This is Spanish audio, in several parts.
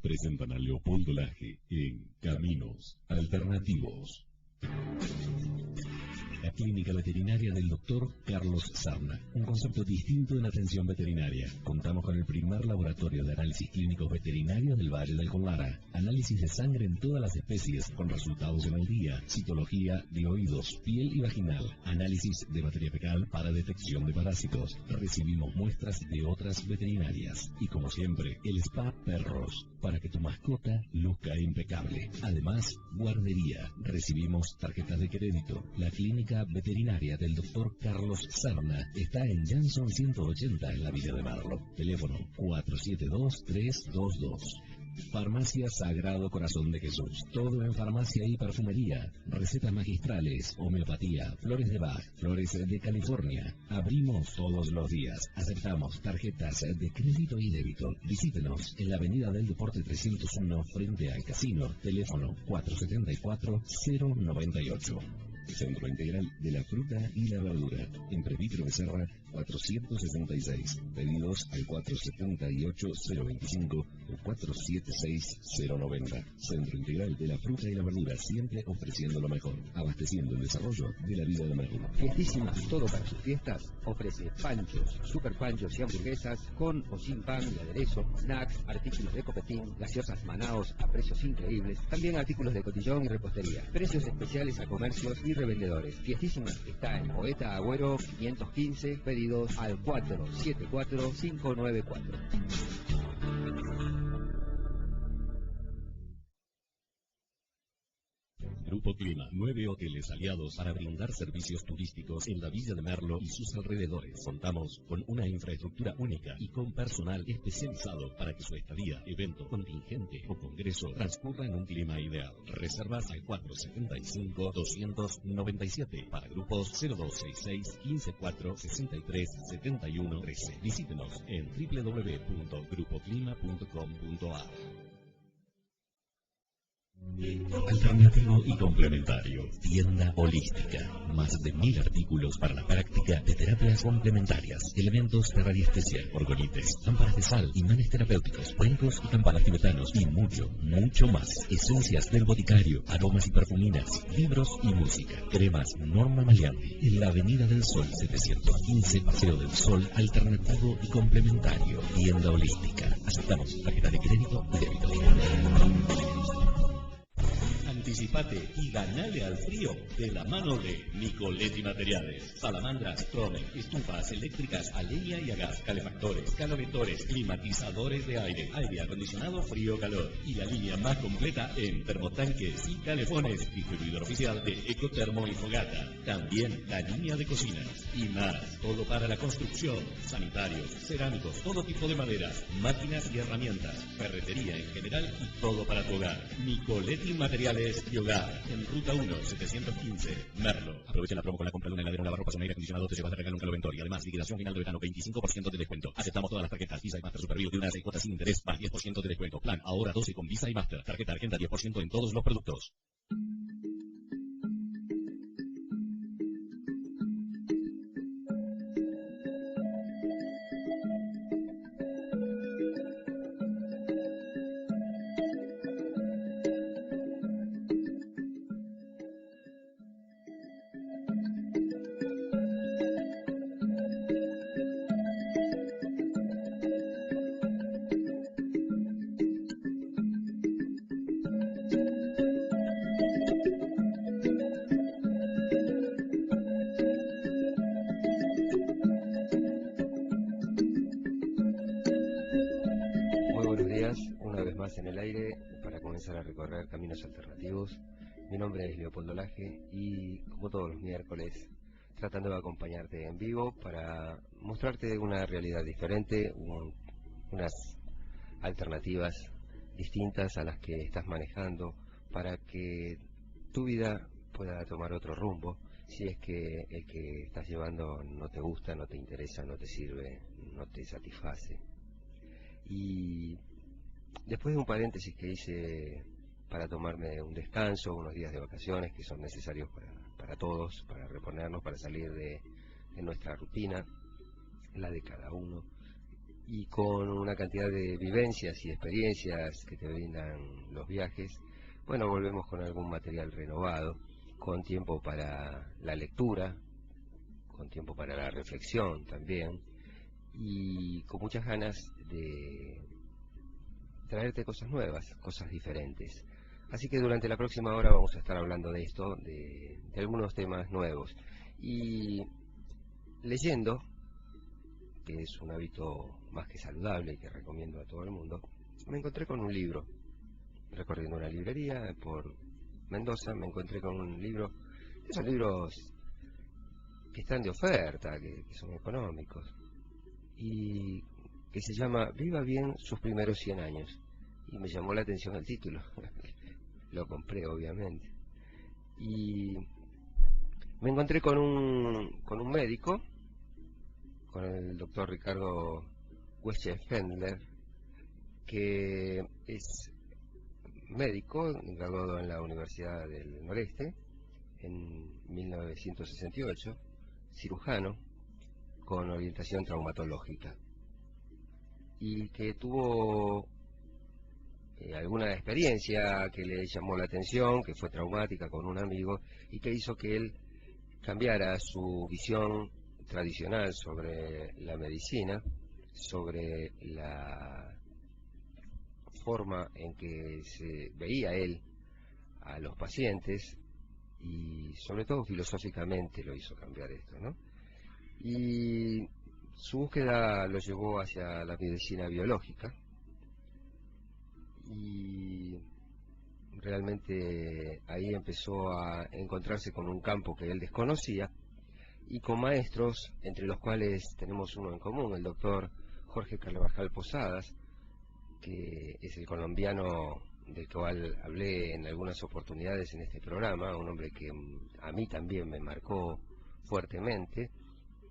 presentan a Leopoldo Laje en Caminos Alternativos. La clínica veterinaria del Dr. Carlos Sarna. Un concepto distinto en atención veterinaria. Contamos con el primer laboratorio de análisis clínicos veterinarios del Valle del Conlara. Análisis de sangre en todas las especies con resultados en el día. Citología de oídos, piel y vaginal. Análisis de materia fecal para detección de parásitos. Recibimos muestras de otras veterinarias. Y como siempre, el spa perros, para que tu mascota luzca impecable. Además, guardería. Recibimos tarjetas de crédito. La clínica veterinaria del Dr. Carlos Sarna está en Jansson 180 en la Villa de Merlo. Teléfono 472-322. Farmacia Sagrado Corazón de Jesús. Todo en farmacia y perfumería. Recetas magistrales, homeopatía, flores de Bach, flores de California. Abrimos todos los días. Aceptamos tarjetas de crédito y débito. Visítenos en la Avenida del Deporte 301 frente al casino. Teléfono 474-098. Centro Integral de la Fruta y la Verdura. En Presbítero Becerra 466. Pedidos al 478-025 o 476-090. Centro Integral de la Fruta y la Verdura, siempre ofreciendo lo mejor, abasteciendo el desarrollo de la vida de Merlo. Fiestísima, todo para sus fiestas. Ofrece panchos, super panchos y hamburguesas con o sin pan y aderezo, snacks, artículos de copetín, gaseosas Manaos a precios increíbles, también artículos de cotillón y repostería. Precios especiales a comercios y revendedores. Fiestísima está en Poeta Agüero 515, pedidos al 474-594. Grupo Clima, 9 hoteles aliados para brindar servicios turísticos en la Villa de Merlo y sus alrededores. Contamos con una infraestructura única y con personal especializado para que su estadía, evento, contingente o congreso transcurra en un clima ideal. Reservas al 475-297 para grupos 0266-154-6371-13. Visítenos en www.grupoclima.com.ar. Alternativo y complementario. Tienda holística. Más de 1000 artículos para la práctica de terapias complementarias. Elementos de radiestesia, orgonites, lámparas de sal, imanes terapéuticos, cuencos y campanas tibetanos. Y mucho, mucho más. Esencias del boticario, aromas y perfuminas, libros y música. Cremas Norma Maleanti. En la Avenida del Sol 715, Paseo del Sol. Alternativo y complementario. Tienda holística. Aceptamos tarjeta de crédito y débito. Anticipate y ganale al frío de la mano de Nicoletti Materiales. Salamandras, trones, estufas eléctricas a leña y a gas, calefactores, calovetores, climatizadores de aire, aire acondicionado, frío, calor. Y la línea más completa en termotanques y calefones. Distribuidor oficial de Ecotermo y Fogata. También la línea de cocinas y más. Todo para la construcción, sanitarios, cerámicos, todo tipo de maderas, máquinas y herramientas, ferretería en general y todo para tu hogar. Nicoletti Materiales y Hogar, en Ruta 1, 715, Merlo. Aprovecha la promo con la compra de una heladera, un lavarropas, un aire acondicionado, te llevas de regalo un caloventor y además liquidación final de verano, 25% de descuento. Aceptamos todas las tarjetas Visa y Master Supervío de una 6 cuotas sin interés, más 10% de descuento. Plan ahora 12 con Visa y Master. Tarjeta Argenta 10% en todos los productos. En el aire para comenzar a recorrer caminos alternativos. Mi nombre es Leopoldo Laje y como todos los miércoles tratando de acompañarte en vivo para mostrarte una realidad diferente, unas alternativas distintas a las que estás manejando para que tu vida pueda tomar otro rumbo si es que el que estás llevando no te gusta, no te interesa, no te sirve, no te satisface. Y después de un paréntesis que hice para tomarme un descanso, unos días de vacaciones que son necesarios para todos, para reponernos, para salir de nuestra rutina, la de cada uno, y con una cantidad de vivencias y experiencias que te brindan los viajes, bueno, volvemos con algún material renovado, con tiempo para la lectura, con tiempo para la reflexión también, y con muchas ganas de traerte cosas nuevas, cosas diferentes. Así que durante la próxima hora vamos a estar hablando de esto, de algunos temas nuevos. Y leyendo, que es un hábito más que saludable y que recomiendo a todo el mundo, me encontré con un libro. Recorriendo una librería por Mendoza, me encontré con un libro, esos libros que están de oferta, que son económicos, y que se llama Viva bien sus primeros 100 años. Y me llamó la atención el título. Lo compré, obviamente. Y me encontré con un médico, con el doctor Ricardo Weschefendler, que es médico, graduado en la Universidad del Noreste en 1968, cirujano con orientación traumatológica, y que tuvo alguna experiencia que le llamó la atención, que fue traumática con un amigo, y que hizo que él cambiara su visión tradicional sobre la medicina, sobre la forma en que se veía él a los pacientes, y sobre todo filosóficamente lo hizo cambiar esto, ¿no? Y su búsqueda lo llevó hacia la medicina biológica, y realmente ahí empezó a encontrarse con un campo que él desconocía, y con maestros, entre los cuales tenemos uno en común, el doctor Jorge Carvajal Posadas, que es el colombiano del cual hablé en algunas oportunidades en este programa, un hombre que a mí también me marcó fuertemente,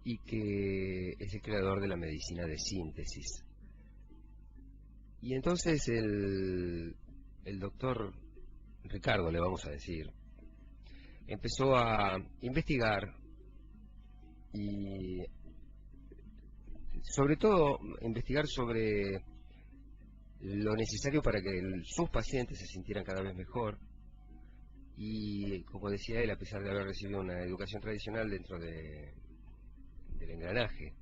y que es el creador de la medicina de síntesis. Y entonces el doctor Ricardo, le vamos a decir, empezó a investigar, y sobre todo investigar sobre lo necesario para que sus pacientes se sintieran cada vez mejor. Y como decía él, a pesar de haber recibido una educación tradicional dentro del engranaje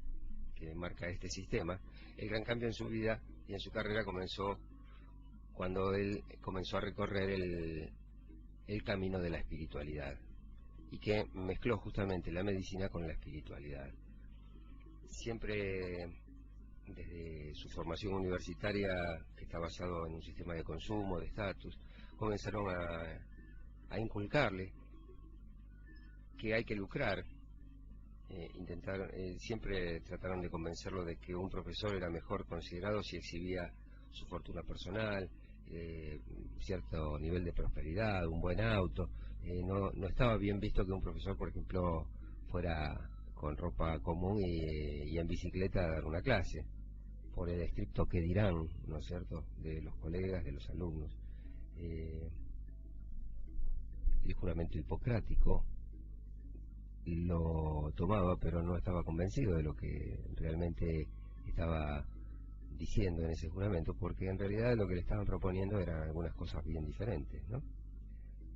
que marca este sistema, el gran cambio en su vida y en su carrera comenzó cuando él comenzó a recorrer el camino de la espiritualidad, y que mezcló justamente la medicina con la espiritualidad. Siempre desde su formación universitaria, que está basado en un sistema de consumo, de estatus, comenzaron a inculcarle que hay que lucrar. Siempre trataron de convencerlo de que un profesor era mejor considerado si exhibía su fortuna personal, cierto nivel de prosperidad, un buen auto. No estaba bien visto que un profesor, por ejemplo, fuera con ropa común y en bicicleta a dar una clase, por el estricto que dirán, ¿no es cierto?, de los colegas, de los alumnos. El juramento hipocrático lo tomaba, pero no estaba convencido de lo que realmente estaba diciendo en ese juramento, porque en realidad lo que le estaban proponiendo eran algunas cosas bien diferentes, ¿no?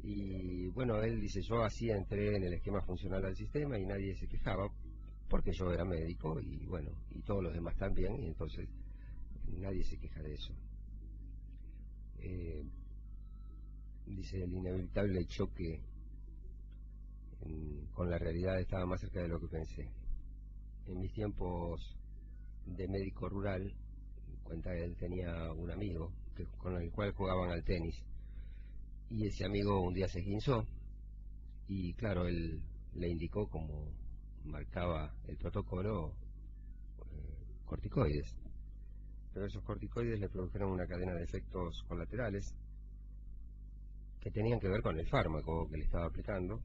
Y bueno, él dice, yo así entré en el esquema funcional del sistema y nadie se quejaba, porque yo era médico, y bueno, y todos los demás también, y entonces nadie se queja de eso. Dice, el inevitable choque con la realidad estaba más cerca de lo que pensé. En mis tiempos de médico rural, cuenta él, tenía un amigo con el cual jugaban al tenis, y ese amigo un día se esguinzó, y claro, él le indicó, como marcaba el protocolo, corticoides, pero esos corticoides le produjeron una cadena de efectos colaterales que tenían que ver con el fármaco que le estaba aplicando,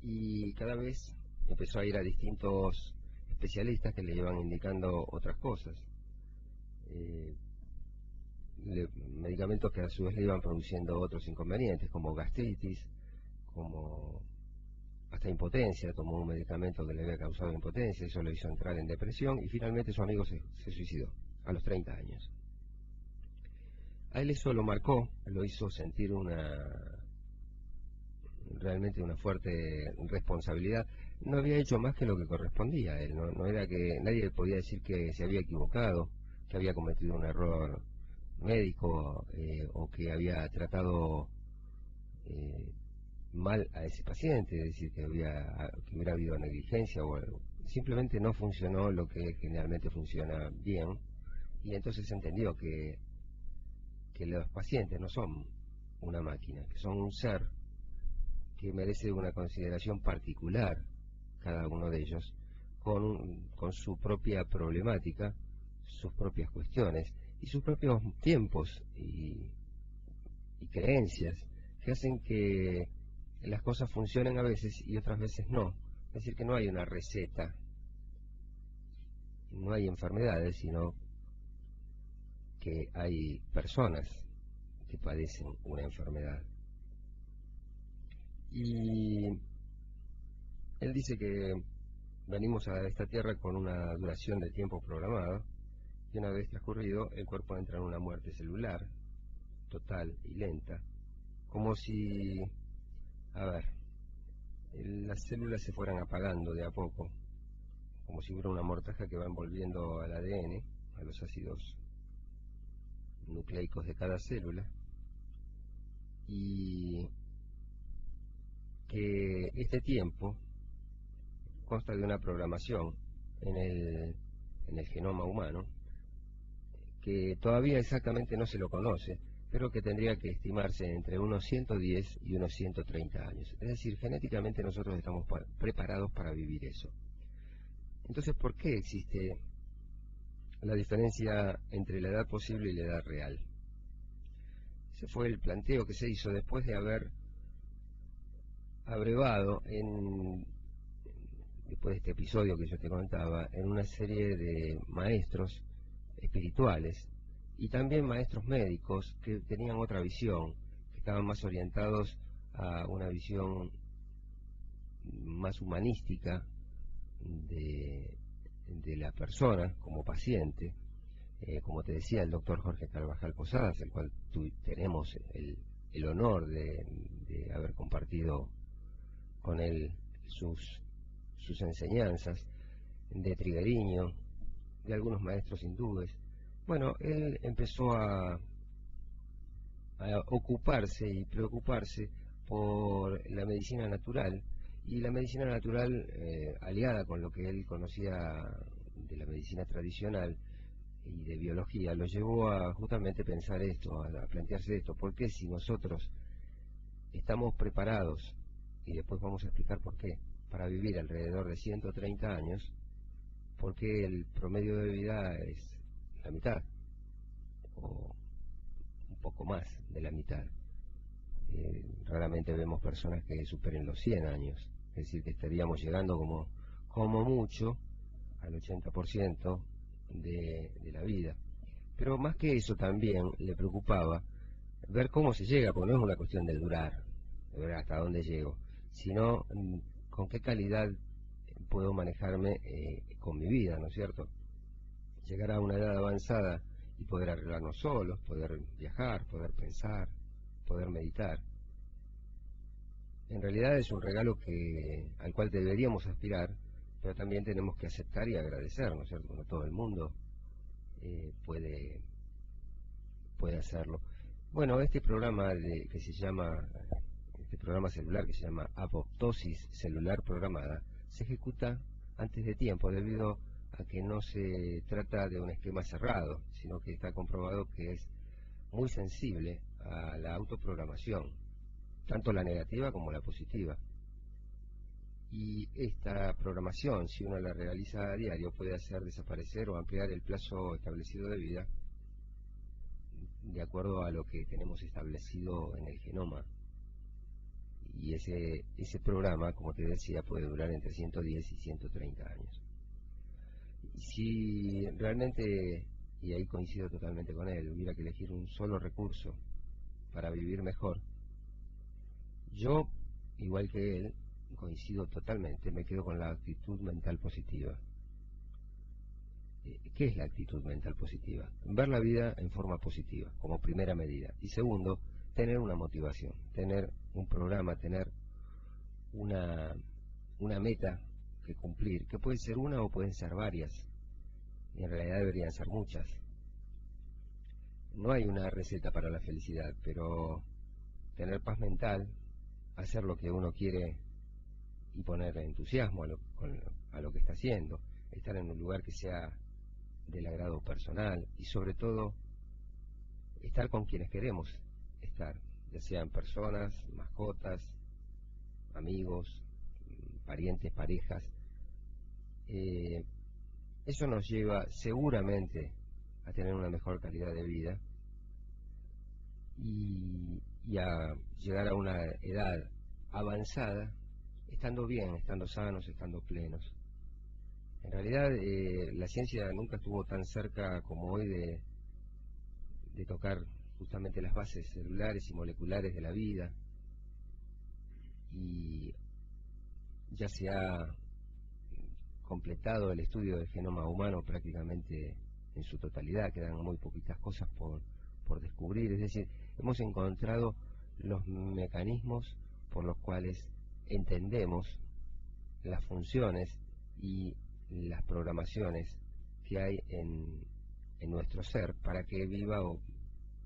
y cada vez empezó a ir a distintos especialistas que le iban indicando otras cosas, medicamentos que a su vez le iban produciendo otros inconvenientes, como gastritis, como hasta impotencia, tomó un medicamento que le había causado impotencia, eso lo hizo entrar en depresión y finalmente su amigo se suicidó a los 30 años. A él eso lo marcó, lo hizo sentir realmente una fuerte responsabilidad. No había hecho más que lo que correspondía a él, no era que nadie podía decir que se había equivocado, que había cometido un error médico o que había tratado mal a ese paciente, es decir, que hubiera habido negligencia o algo. Simplemente no funcionó lo que generalmente funciona bien, y entonces se entendió que los pacientes no son una máquina, que son un ser que merece una consideración particular, cada uno de ellos, con su propia problemática, sus propias cuestiones y sus propios tiempos y creencias que hacen que las cosas funcionen a veces y otras veces no. Es decir, que no hay una receta, no hay enfermedades, sino que hay personas que padecen una enfermedad. Y él dice que venimos a esta tierra con una duración de tiempo programada, y una vez transcurrido, el cuerpo entra en una muerte celular, total y lenta, como si, las células se fueran apagando de a poco, como si hubiera una mortaja que va envolviendo al ADN, a los ácidos nucleicos de cada célula, y que este tiempo consta de una programación en el genoma humano que todavía exactamente no se lo conoce, pero que tendría que estimarse entre unos 110 y unos 130 años. Es decir, genéticamente nosotros estamos preparados para vivir eso. Entonces, ¿por qué existe la diferencia entre la edad posible y la edad real? Ese fue el planteo que se hizo después de haber abrevado después de este episodio que yo te contaba, en una serie de maestros espirituales y también maestros médicos que tenían otra visión, que estaban más orientados a una visión más humanística de la persona como paciente, como te decía el doctor Jorge Carvajal Posadas, el cual tenemos el honor de haber compartido con él sus enseñanzas, de Triguerio, de algunos maestros hindúes. Bueno, él empezó a ocuparse y preocuparse por la medicina natural, y la medicina natural aliada con lo que él conocía de la medicina tradicional y de biología, lo llevó a justamente pensar esto, a plantearse esto: ¿por qué si nosotros estamos preparados, y después vamos a explicar por qué, para vivir alrededor de 130 años, por qué el promedio de vida es la mitad o un poco más de la mitad? Raramente vemos personas que superen los 100 años, es decir, que estaríamos llegando como mucho al 80% de la vida. Pero más que eso, también le preocupaba ver cómo se llega, porque no es una cuestión de ver hasta dónde llego, sino con qué calidad puedo manejarme con mi vida, ¿no es cierto? Llegar a una edad avanzada y poder arreglarnos solos, poder viajar, poder pensar, poder meditar. En realidad es un regalo al cual deberíamos aspirar, pero también tenemos que aceptar y agradecer, ¿no es cierto? No todo el mundo puede hacerlo. Bueno, este programa este programa celular que se llama apoptosis celular programada, se ejecuta antes de tiempo debido a que no se trata de un esquema cerrado, sino que está comprobado que es muy sensible a la autoprogramación, tanto la negativa como la positiva. Y esta programación, si uno la realiza a diario, puede hacer desaparecer o ampliar el plazo establecido de vida de acuerdo a lo que tenemos establecido en el genoma. Y ese programa, como te decía, puede durar entre 110 y 130 años. Y si realmente, y ahí coincido totalmente con él, hubiera que elegir un solo recurso para vivir mejor, yo, igual que él, coincido totalmente, me quedo con la actitud mental positiva. ¿Qué es la actitud mental positiva? Ver la vida en forma positiva, como primera medida. Y segundo, tener una motivación, tener un programa, tener una meta que cumplir, que puede ser una o pueden ser varias, y en realidad deberían ser muchas. No hay una receta para la felicidad, pero tener paz mental, hacer lo que uno quiere y poner entusiasmo a lo que está haciendo, estar en un lugar que sea del agrado personal y sobre todo estar con quienes queremos estar, ya sean personas, mascotas, amigos, parientes, parejas. Eso nos lleva seguramente a tener una mejor calidad de vida y a llegar a una edad avanzada estando bien, estando sanos, estando plenos. En realidad la ciencia nunca estuvo tan cerca como hoy de tocar justamente las bases celulares y moleculares de la vida, y ya se ha completado el estudio del genoma humano prácticamente en su totalidad, quedan muy poquitas cosas por descubrir, es decir, hemos encontrado los mecanismos por los cuales entendemos las funciones y las programaciones que hay en nuestro ser para que viva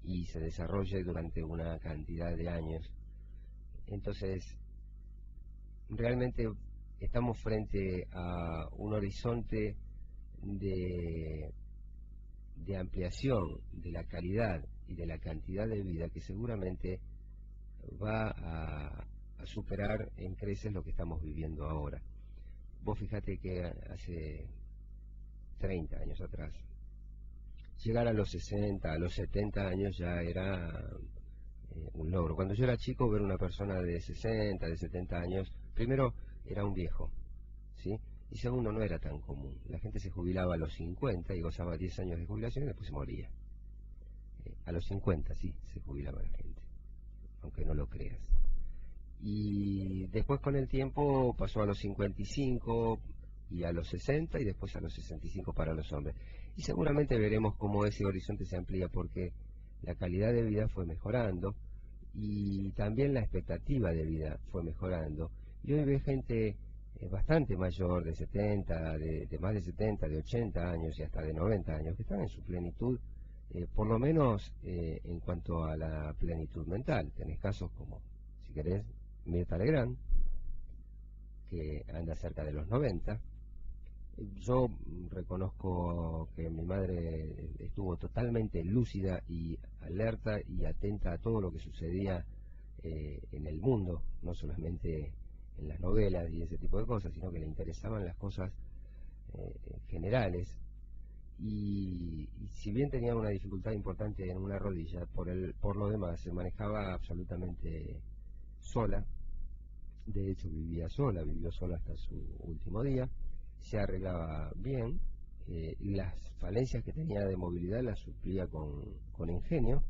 y se desarrolle durante una cantidad de años. Entonces, realmente estamos frente a un horizonte de ampliación de la calidad y de la cantidad de vida que seguramente va a superar en creces lo que estamos viviendo ahora. Vos fíjate que hace 30 años atrás, llegar a los 60, a los 70 años ya era un logro. Cuando yo era chico, ver una persona de 60, de 70 años, primero era un viejo, ¿sí? Y segundo, no era tan común. La gente se jubilaba a los 50 y gozaba 10 años de jubilación y después se moría. A los 50, sí, se jubilaba la gente, aunque no lo creas. Y después con el tiempo pasó a los 55 y a los 60 y después a los 65 para los hombres. Y seguramente veremos cómo ese horizonte se amplía porque la calidad de vida fue mejorando y también la expectativa de vida fue mejorando. Y hoy ve gente bastante mayor, de 70, de más de 70, de 80 años y hasta de 90 años, que están en su plenitud, por lo menos en cuanto a la plenitud mental. Tenés casos como, si querés, Mirta Legrand, que anda cerca de los 90. Yo reconozco que mi madre estuvo totalmente lúcida y alerta y atenta a todo lo que sucedía en el mundo, no solamente en las novelas y ese tipo de cosas, sino que le interesaban las cosas generales. Y si bien tenía una dificultad importante en una rodilla, por lo demás se manejaba absolutamente sola. De hecho vivió sola hasta su último día, se arreglaba bien, las falencias que tenía de movilidad las suplía con ingenio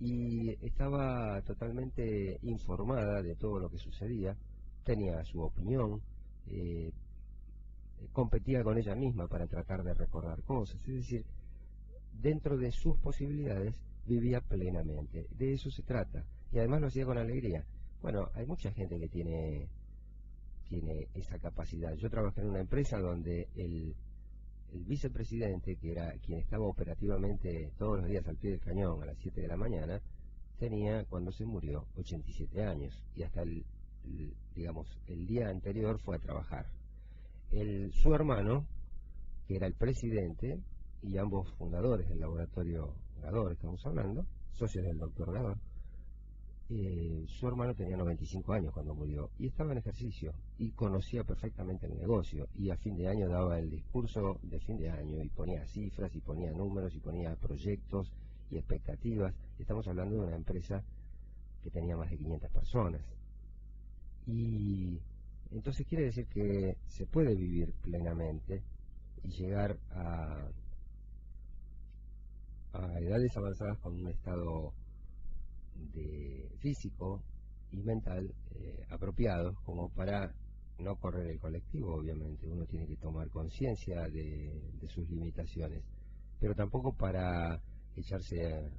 y estaba totalmente informada de todo lo que sucedía, tenía su opinión, competía con ella misma para tratar de recordar cosas, es decir, dentro de sus posibilidades vivía plenamente, de eso se trata, y además lo hacía con alegría. Bueno, hay mucha gente que tiene esa capacidad. Yo trabajé en una empresa donde el vicepresidente, que era quien estaba operativamente todos los días al pie del cañón a las 7 de la mañana, tenía, cuando se murió, 87 años, y hasta digamos, el día anterior fue a trabajar. Su hermano, que era el presidente, y ambos fundadores del laboratorio Gador, estamos hablando, socios del doctor Gador, su hermano tenía 95 años cuando murió y estaba en ejercicio y conocía perfectamente el negocio y a fin de año daba el discurso de fin de año y ponía cifras y ponía números y ponía proyectos y expectativas. Estamos hablando de una empresa que tenía más de 500 personas y entonces quiere decir que se puede vivir plenamente y llegar a edades avanzadas con un estado de físico y mental apropiados como para no correr el colectivo. Obviamente uno tiene que tomar conciencia de sus limitaciones, pero tampoco para echarse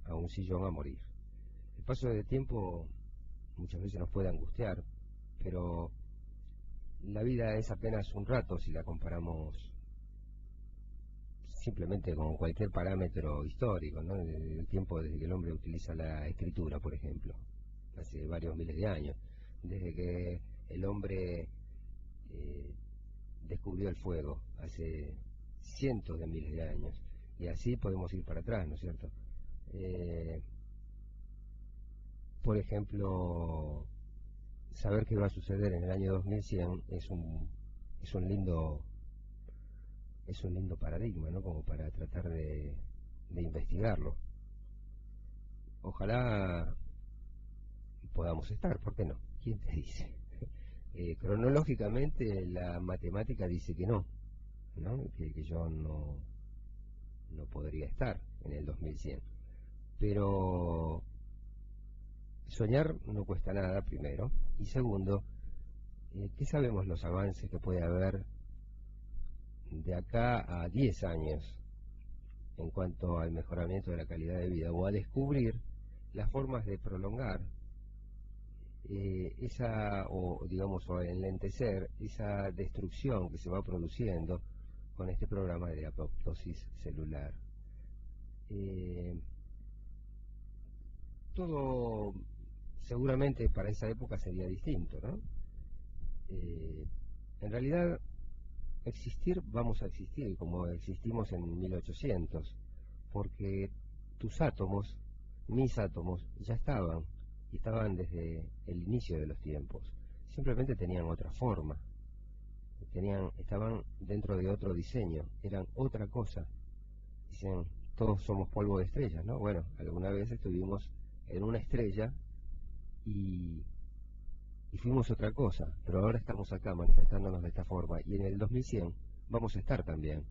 a un sillón a morir. El paso del tiempo muchas veces nos puede angustiar, pero la vida es apenas un rato si la comparamos simplemente con cualquier parámetro histórico, ¿no? El tiempo desde que el hombre utiliza la escritura, por ejemplo, hace varios miles de años, desde que el hombre descubrió el fuego, hace cientos de miles de años, y así podemos ir para atrás, ¿no es cierto? Por ejemplo, saber qué va a suceder en el año 2100 es un lindo paradigma, ¿no? Como para tratar de investigarlo. Ojalá podamos estar, ¿por qué no? ¿Quién te dice? Cronológicamente la matemática dice que no, ¿no? Que yo no podría estar en el 2100. Pero soñar no cuesta nada, primero, y segundo, ¿qué sabemos los avances que puede haber de acá a 10 años en cuanto al mejoramiento de la calidad de vida, o a descubrir las formas de prolongar o a enlentecer esa destrucción que se va produciendo con este programa de apoptosis celular? Todo seguramente para esa época sería distinto, ¿no? En realidad, existir, vamos a existir como existimos en 1800, porque tus átomos, mis átomos, ya estaban, y estaban desde el inicio de los tiempos. Simplemente tenían otra forma, estaban dentro de otro diseño, eran otra cosa. Dicen, todos somos polvo de estrellas, ¿no? Bueno, alguna vez estuvimos en una estrella y fuimos otra cosa, pero ahora estamos acá manifestándonos de esta forma, y en el 2100 vamos a estar también.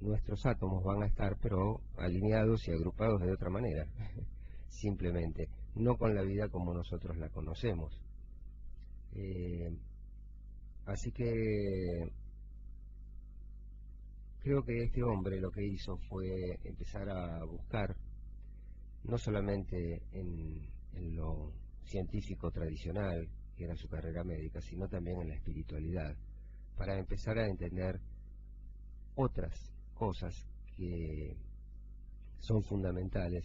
Nuestros átomos van a estar, pero alineados y agrupados de otra manera, simplemente, no con la vida como nosotros la conocemos. Así que creo que este hombre lo que hizo fue empezar a buscar, no solamente en lo científico tradicional, que era su carrera médica, sino también en la espiritualidad, para empezar a entender otras cosas que son fundamentales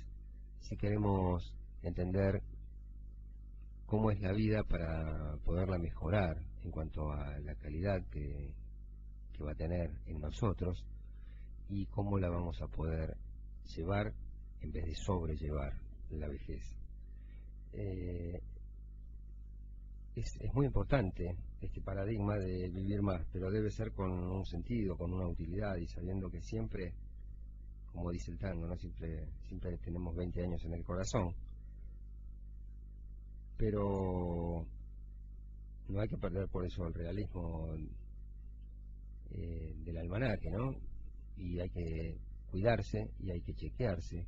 si queremos entender cómo es la vida para poderla mejorar en cuanto a la calidad que va a tener en nosotros, y cómo la vamos a poder llevar en vez de sobrellevar la vejez. Es muy importante este paradigma de vivir más, pero debe ser con un sentido, con una utilidad, y sabiendo que siempre, como dice el tango, ¿no? siempre tenemos 20 años en el corazón, pero no hay que perder por eso el realismo del almanaque, ¿no? Y hay que cuidarse, y hay que chequearse,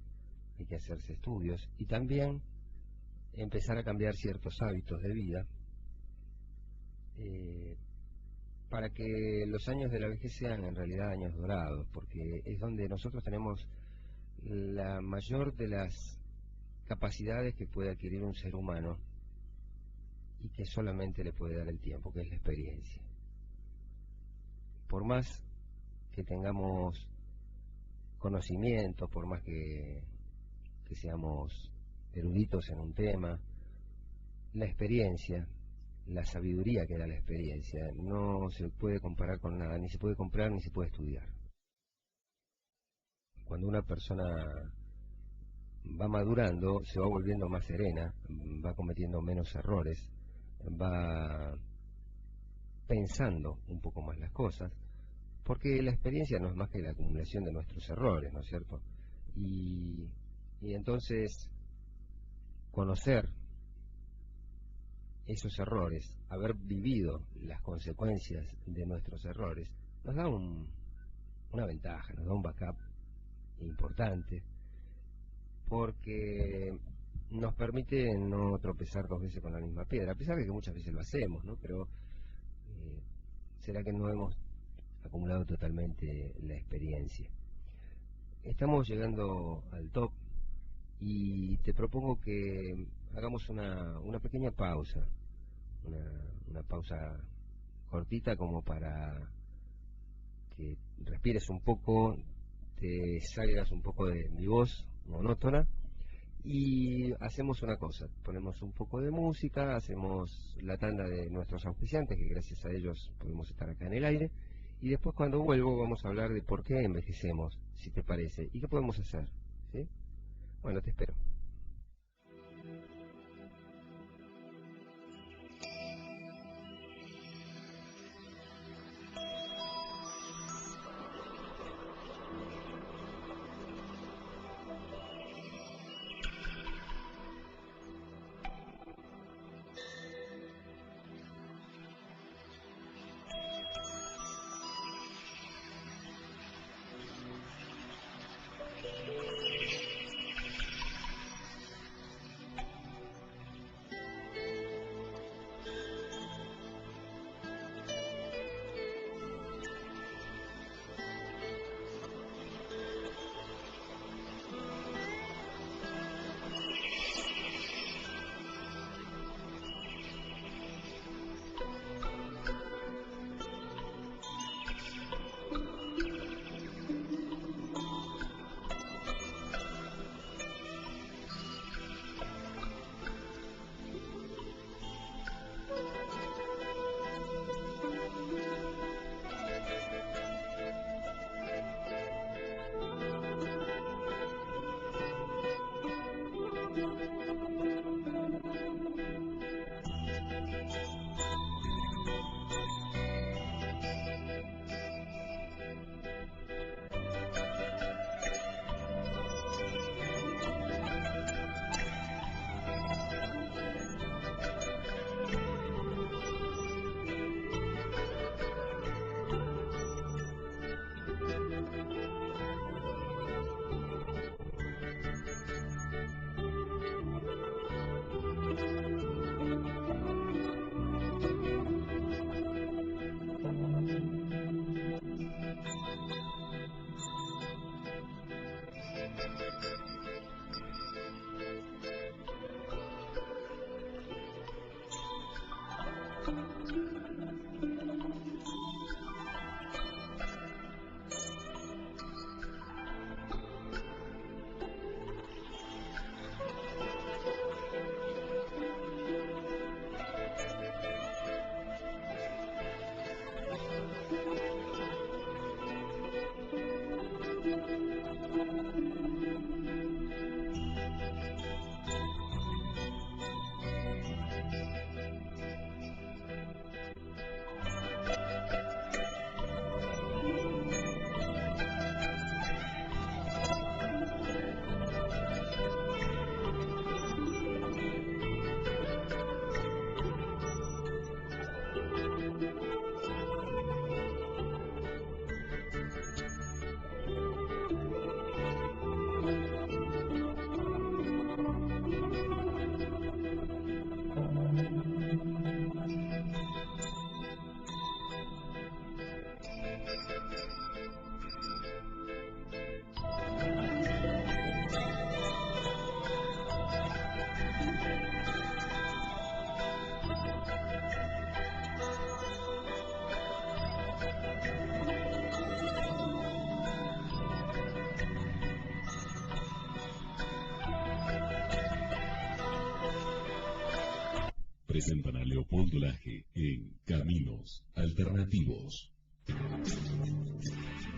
hay que hacerse estudios, y también empezar a cambiar ciertos hábitos de vida, para que los años de la vejez sean en realidad años dorados, porque es donde nosotros tenemos la mayor de las capacidades que puede adquirir un ser humano, y que solamente le puede dar el tiempo, que es la experiencia. Por más que tengamos conocimiento, por más que seamos eruditos en un tema, la experiencia, la sabiduría que da la experiencia, no se puede comparar con nada, ni se puede comprar ni se puede estudiar. Cuando una persona va madurando, se va volviendo más serena, va cometiendo menos errores, va pensando un poco más las cosas, porque la experiencia no es más que la acumulación de nuestros errores, ¿no es cierto? Y entonces conocer esos errores, haber vivido las consecuencias de nuestros errores, nos da una ventaja, nos da un backup importante, porque nos permite no tropezar dos veces con la misma piedra, a pesar de que muchas veces lo hacemos, ¿no? Pero será que no hemos acumulado totalmente la experiencia. Estamos llegando al top y te propongo que hagamos una pequeña pausa, una pausa cortita como para que respires un poco, te salgas un poco de mi voz monótona y hacemos una cosa, ponemos un poco de música, hacemos la tanda de nuestros auspiciantes, que gracias a ellos podemos estar acá en el aire, y después cuando vuelvo vamos a hablar de por qué envejecemos, si te parece, y qué podemos hacer, ¿sí? Bueno, te espero. Presentan a Leopoldo Laje en Caminos Alternativos.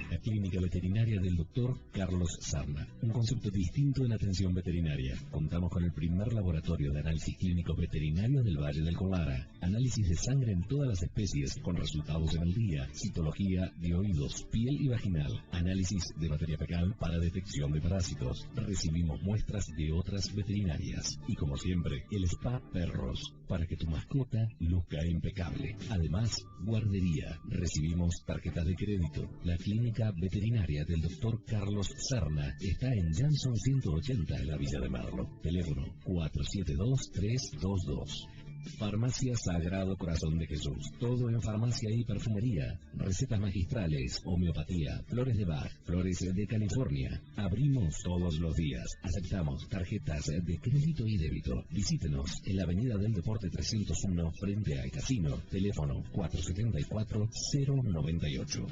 La clínica veterinaria del doctor Carlos Sarna. Un concepto distinto en atención veterinaria. Contamos con el primer laboratorio de análisis clínicos veterinarios del Valle del Colara. Análisis de sangre en todas las especies con resultados en el día. Citología de oídos, piel y vaginal. Análisis de materia fecal para detección de parásitos. Recibimos muestras de otras veterinarias. Y como siempre, el spa perros, para que tu mascota luzca impecable. Además, guardería. Recibimos tarjetas de crédito. La clínica Clínica Veterinaria del Dr. Carlos Serna está en Jansson 180 en la Villa de Merlo. Teléfono 472-322. Farmacia Sagrado Corazón de Jesús. Todo en farmacia y perfumería. Recetas magistrales, homeopatía, flores de Bach, flores de California. Abrimos todos los días. Aceptamos tarjetas de crédito y débito. Visítenos en la Avenida del Deporte 301 frente al casino. Teléfono 474-098.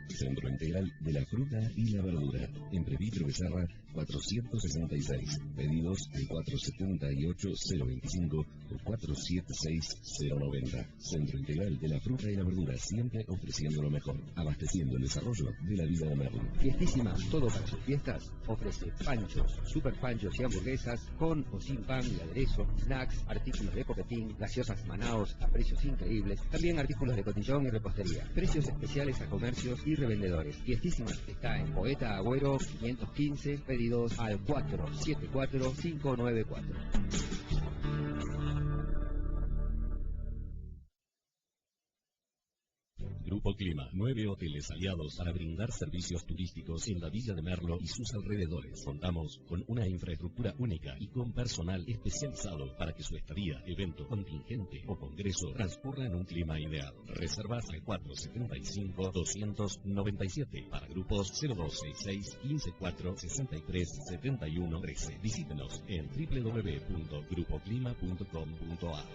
Centro Integral de la Fruta y la Verdura. En Previtro Becerra 466. Pedidos al 478-025 o 476-090. Centro Integral de la Fruta y la Verdura, siempre ofreciendo lo mejor, abasteciendo el desarrollo de la vida de Merlo. Fiestísima, todo para sus fiestas, ofrece panchos, super panchos y hamburguesas con o sin pan y aderezo, snacks, artículos de copetín, gaseosas Manaos a precios increíbles, también artículos de cotillón y repostería, precios especiales a comercios y revendedores. Fiestísima está en Poeta Agüero 515, pedidos al 474-594. Grupo Clima, 9 hoteles aliados para brindar servicios turísticos en la Villa de Merlo y sus alrededores. Contamos con una infraestructura única y con personal especializado para que su estadía, evento, contingente o congreso transcurra en un clima ideal. Reservas al 475-297 para grupos 0266 154-63-71-13. Visítenos en www.grupoclima.com.ar.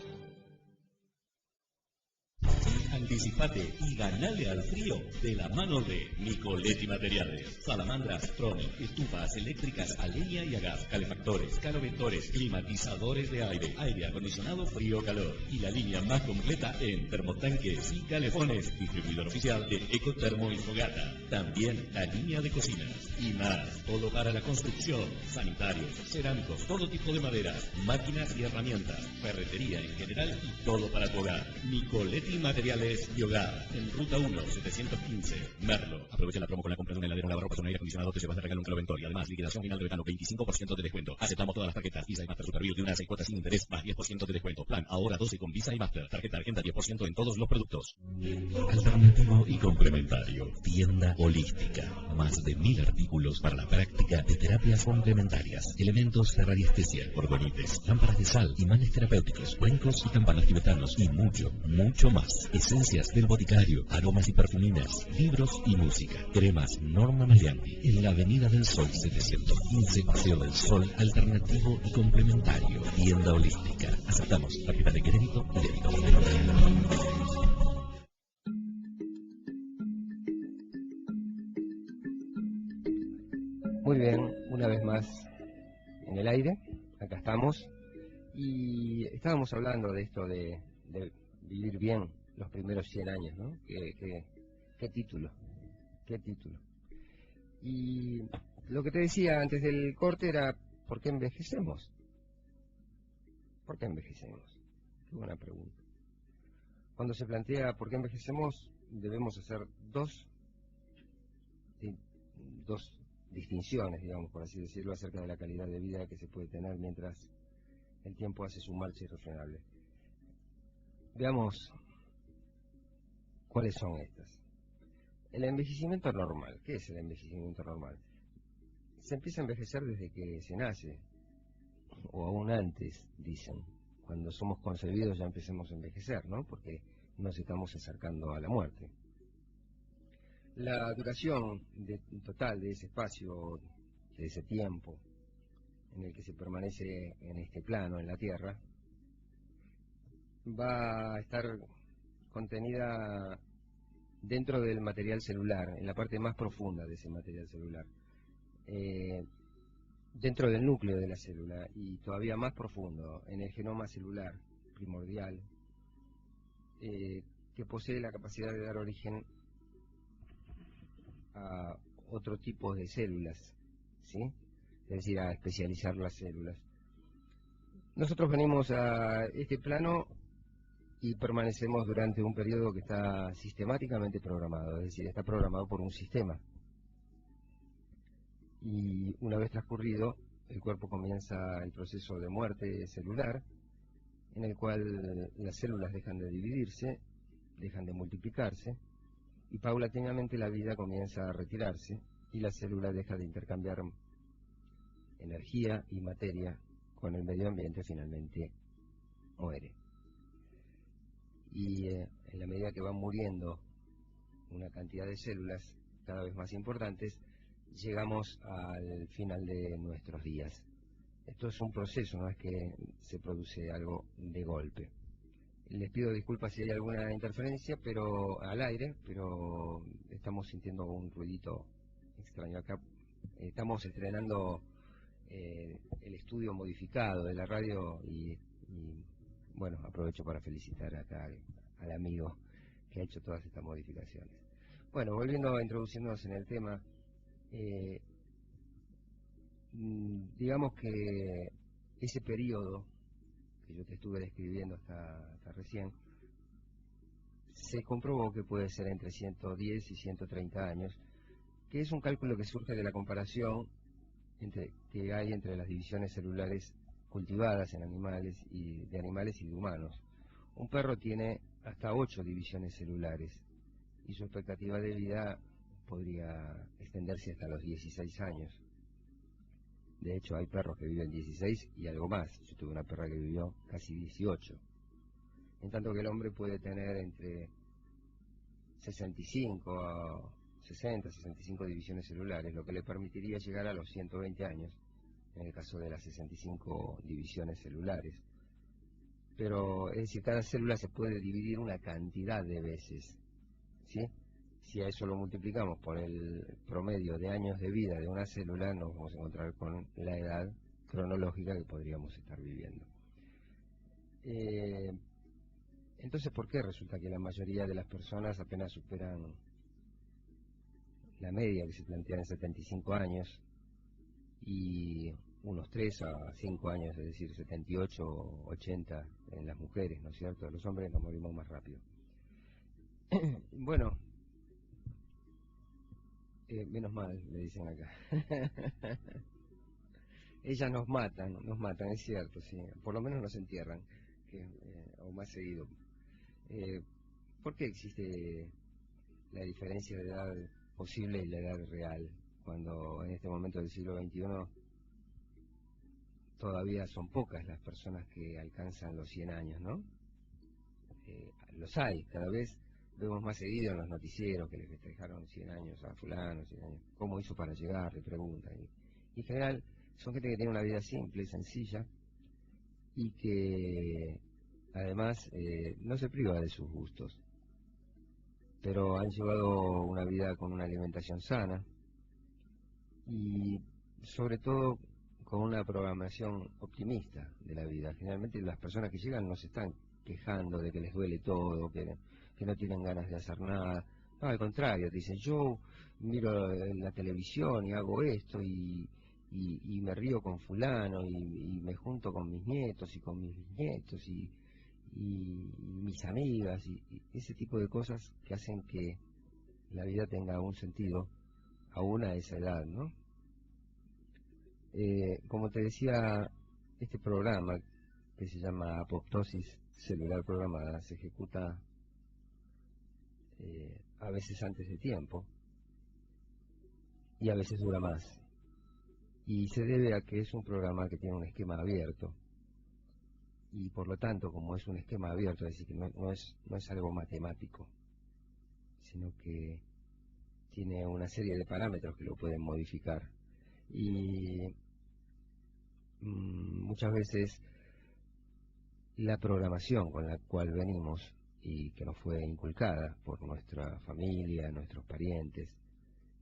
Anticipate y ganale al frío de la mano de Nicoletti Materiales. Salamandras, trones, estufas eléctricas a leña y a gas, calefactores, caloventores, climatizadores de aire, aire acondicionado frío-calor y la línea más completa en termotanques y calefones. Distribuidor oficial de Ecotermo y Fogata. También la línea de cocinas y más. Todo para la construcción, sanitarios, cerámicos, todo tipo de maderas, máquinas y herramientas, ferretería en general y todo para tu hogar. Nicoletti Materiales y Hogar, en Ruta 1, 715, Merlo. Aprovecha la promo con la compra de un heladero, un lavador, un aire acondicionado, te llevas de regalo un caloventor y además liquidación final de verano, 25% de descuento. Aceptamos todas las tarjetas Visa y Master Superview de una a 6 cuotas sin interés, más 10% de descuento. Plan ahora 12 con Visa y Master. Tarjeta Argenta 10% en todos los productos. Alternativo y complementario. Tienda holística. Más de 1000 artículos para la práctica de terapias complementarias. Elementos de radiestesia, orgonites, lámparas de sal, imanes terapéuticos, cuencos y campanas tibetanos y mucho, mucho más. Esencias del boticario, aromas y perfuminas, libros y música. Cremas Norma Maglianti, en la Avenida del Sol 715, Paseo del Sol, alternativo y complementario. Tienda holística. Aceptamos tarjeta de crédito y débito. Muy bien, una vez más en el aire, acá estamos, y estábamos hablando de esto de vivir bien los primeros 100 años, ¿no? ¿Qué título? ¿Qué título? Y lo que te decía antes del corte era, ¿por qué envejecemos? ¿Por qué envejecemos? Qué buena pregunta. Cuando se plantea por qué envejecemos, debemos hacer dos distinciones, digamos, por así decirlo, acerca de la calidad de vida que se puede tener mientras el tiempo hace su marcha irrefrenable. Veamos cuáles son estas. El envejecimiento normal. ¿Qué es el envejecimiento normal? Se empieza a envejecer desde que se nace, o aún antes, dicen. Cuando somos concebidos ya empecemos a envejecer, ¿no? Porque nos estamos acercando a la muerte. La duración total de ese espacio, de ese tiempo en el que se permanece en este plano, en la Tierra, va a estar contenida dentro del material celular, en la parte más profunda de ese material celular, dentro del núcleo de la célula y todavía más profundo, en el genoma celular primordial, que posee la capacidad de dar origen a otro tipo de células, ¿sí? Es decir, a especializar las células. Nosotros venimos a este plano y permanecemos durante un periodo que está sistemáticamente programado, es decir, está programado por un sistema. Y una vez transcurrido, el cuerpo comienza el proceso de muerte celular, en el cual las células dejan de dividirse, dejan de multiplicarse, y paulatinamente la vida comienza a retirarse y la célula deja de intercambiar energía y materia con el medio ambiente, finalmente muere. Y en la medida que van muriendo una cantidad de células cada vez más importantes, llegamos al final de nuestros días. Esto es un proceso, no es que se produce algo de golpe. Les pido disculpas si hay alguna interferencia pero al aire, pero estamos sintiendo un ruidito extraño. Acá estamos estrenando el estudio modificado de la radio y bueno, aprovecho para felicitar acá al amigo que ha hecho todas estas modificaciones. Bueno, volviendo a introducirnos en el tema, digamos que ese periodo que yo te estuve describiendo hasta recién, se comprobó que puede ser entre 110 y 130 años, que es un cálculo que surge de la comparación que hay entre las divisiones celulares cultivadas en animales y de humanos. Un perro tiene hasta 8 divisiones celulares y su expectativa de vida podría extenderse hasta los 16 años. De hecho, hay perros que viven 16 y algo más. Yo tuve una perra que vivió casi 18. En tanto que el hombre puede tener entre 65 a 60, 65 divisiones celulares, lo que le permitiría llegar a los 120 años, en el caso de las 65 divisiones celulares. Pero, es decir, cada célula se puede dividir una cantidad de veces, ¿sí? Si a eso lo multiplicamos por el promedio de años de vida de una célula, nos vamos a encontrar con la edad cronológica que podríamos estar viviendo. Entonces, ¿por qué resulta que la mayoría de las personas apenas superan la media que se plantea en 75 años y unos 3 a 5 años, es decir, 78 o 80 en las mujeres, ¿no es cierto? Los hombres nos morimos más rápido. Bueno, menos mal, le dicen acá. Ellas nos matan, es cierto, sí. Por lo menos nos entierran, o más seguido. ¿Por qué existe la diferencia de edad posible y la edad real, cuando en este momento del siglo XXI todavía son pocas las personas que alcanzan los 100 años, ¿no? Los hay, cada vez vemos más seguido en los noticieros que le festejaron 100 años a fulano, 100 años. ¿Cómo hizo para llegar? Le preguntan. Y en general son gente que tiene una vida simple, sencilla, y que además no se priva de sus gustos, pero han llevado una vida con una alimentación sana y sobre todo con una programación optimista de la vida. Generalmente las personas que llegan no se están quejando de que les duele todo, que no tienen ganas de hacer nada. No, al contrario, te dicen, yo miro la televisión y hago esto y me río con fulano y me junto con mis nietos y con mis bisnietos y mis amigas y ese tipo de cosas que hacen que la vida tenga un sentido aún a esa edad, ¿no? Como te decía, este programa que se llama apoptosis celular programada se ejecuta a veces antes de tiempo y a veces dura más, y se debe a que es un programa que tiene un esquema abierto y por lo tanto, como es un esquema abierto, es decir, que no es algo matemático, sino que tiene una serie de parámetros que lo pueden modificar y muchas veces la programación con la cual venimos y que nos fue inculcada por nuestra familia, nuestros parientes,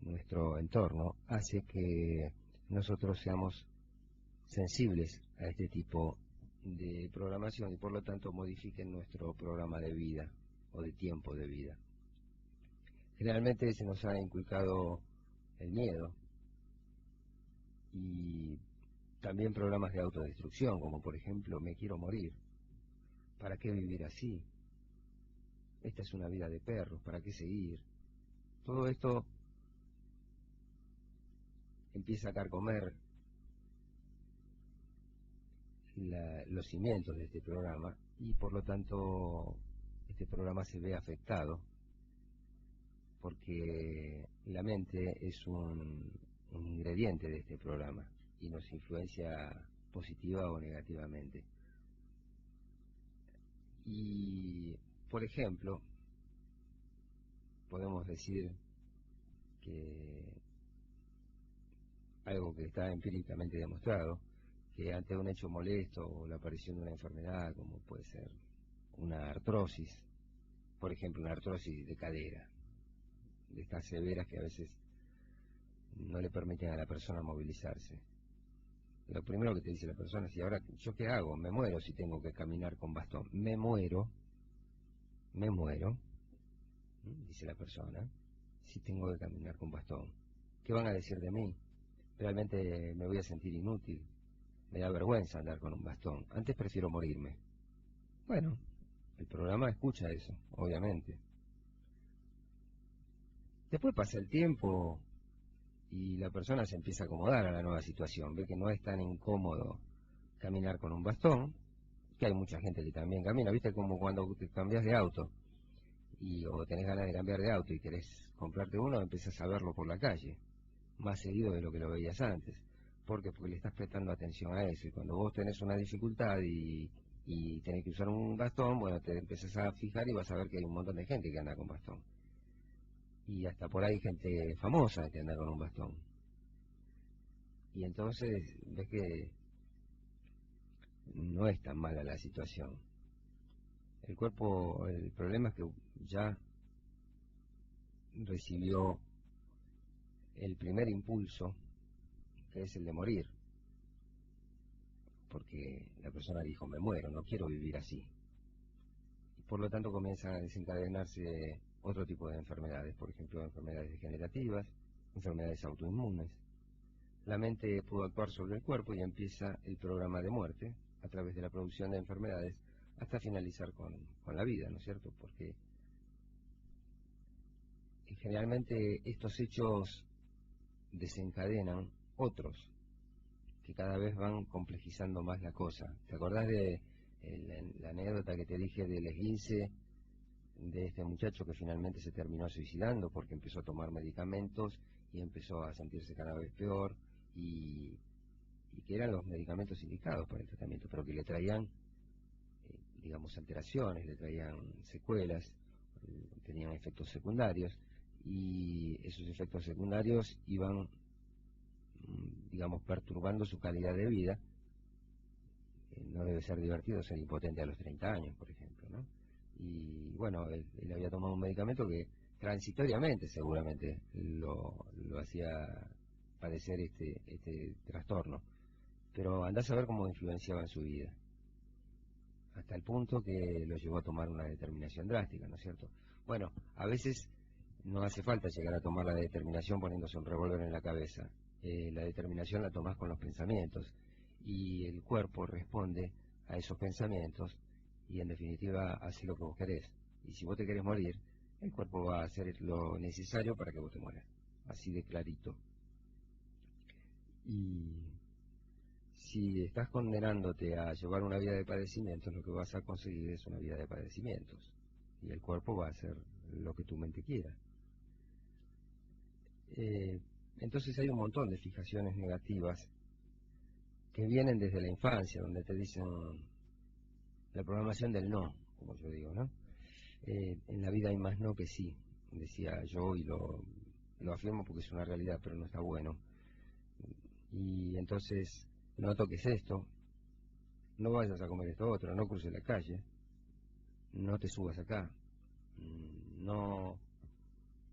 nuestro entorno, hace que nosotros seamos sensibles a este tipo de programación y por lo tanto modifiquen nuestro programa de vida o de tiempo de vida. Generalmente se nos ha inculcado el miedo y también programas de autodestrucción, como por ejemplo, me quiero morir. ¿Para qué vivir así? Esta es una vida de perros, ¿para qué seguir? Todo esto empieza a carcomer los cimientos de este programa y por lo tanto este programa se ve afectado porque la mente es un ingrediente de este programa y nos influencia positiva o negativamente. Y, por ejemplo, podemos decir que algo que está empíricamente demostrado, que ante un hecho molesto o la aparición de una enfermedad, como puede ser una artrosis, por ejemplo, una artrosis de cadera, de estas severas que a veces no le permiten a la persona movilizarse. Lo primero que te dice la persona es: ¿y ahora yo qué hago? Me muero si tengo que caminar con bastón. Me muero, dice la persona, si tengo que caminar con bastón. ¿Qué van a decir de mí? Realmente me voy a sentir inútil. Me da vergüenza andar con un bastón. Antes prefiero morirme. Bueno, el programa escucha eso, obviamente. Después pasa el tiempo y la persona se empieza a acomodar a la nueva situación. Ve que no es tan incómodo caminar con un bastón, que hay mucha gente que también camina. ¿Viste? Como cuando te cambias de auto o tenés ganas de cambiar de auto y querés comprarte uno, empiezas a verlo por la calle, más seguido de lo que lo veías antes. ¿Por qué? Porque le estás prestando atención a eso. Y cuando vos tenés una dificultad y tenés que usar un bastón, bueno, te empezás a fijar y vas a ver que hay un montón de gente que anda con bastón. Y hasta por ahí gente famosa que anda con un bastón. Y entonces ves que no es tan mala la situación. El cuerpo, el problema es que ya recibió el primer impulso, que es el de morir, porque la persona dijo: me muero, no quiero vivir así. Y por lo tanto comienzan a desencadenarse otro tipo de enfermedades, por ejemplo, enfermedades degenerativas, enfermedades autoinmunes. La mente puede actuar sobre el cuerpo y empieza el programa de muerte a través de la producción de enfermedades hasta finalizar con la vida, ¿no es cierto? Porque generalmente estos hechos desencadenan otros que cada vez van complejizando más la cosa. ¿Te acordás de la anécdota que te dije del esguince de este muchacho que finalmente se terminó suicidando porque empezó a tomar medicamentos y empezó a sentirse cada vez peor y que eran los medicamentos indicados para el tratamiento, pero que le traían, digamos, alteraciones, le traían secuelas, tenían efectos secundarios, y esos efectos secundarios iban, digamos, perturbando su calidad de vida. No debe ser divertido ser impotente a los 30 años, por ejemplo, ¿no? Y bueno, él había tomado un medicamento que transitoriamente seguramente lo hacía padecer este trastorno, pero andás a ver cómo influenciaba en su vida, hasta el punto que lo llevó a tomar una determinación drástica, ¿no es cierto? Bueno, a veces no hace falta llegar a tomar la determinación poniéndose un revólver en la cabeza. La determinación la tomás con los pensamientos y el cuerpo responde a esos pensamientos y en definitiva hace lo que vos querés. Y si vos te querés morir, el cuerpo va a hacer lo necesario para que vos te mueras. Así de clarito. Y si estás condenándote a llevar una vida de padecimientos, lo que vas a conseguir es una vida de padecimientos. Y el cuerpo va a hacer lo que tu mente quiera. Entonces hay un montón de fijaciones negativas que vienen desde la infancia, donde te dicen la programación del no, como yo digo, ¿no? En la vida hay más no que sí, decía yo, y lo afirmo porque es una realidad, pero no está bueno. Y entonces, no toques esto, no vayas a comer esto otro, no cruces la calle, no te subas acá, no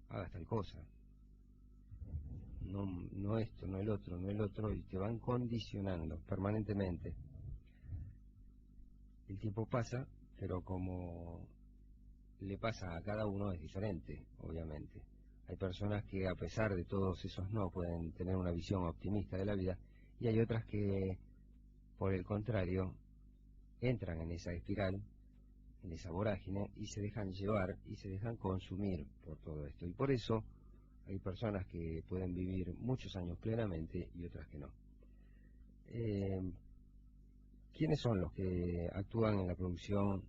hagas tal cosa, no esto, no el otro, y te van condicionando permanentemente. El tiempo pasa, pero como le pasa a cada uno es diferente, obviamente. Hay personas que a pesar de todos esos no pueden tener una visión optimista de la vida, y hay otras que, por el contrario, entran en esa espiral, en esa vorágine, y se dejan llevar y se dejan consumir por todo esto. Y por eso hay personas que pueden vivir muchos años plenamente y otras que no. ¿Quiénes son los que actúan en la producción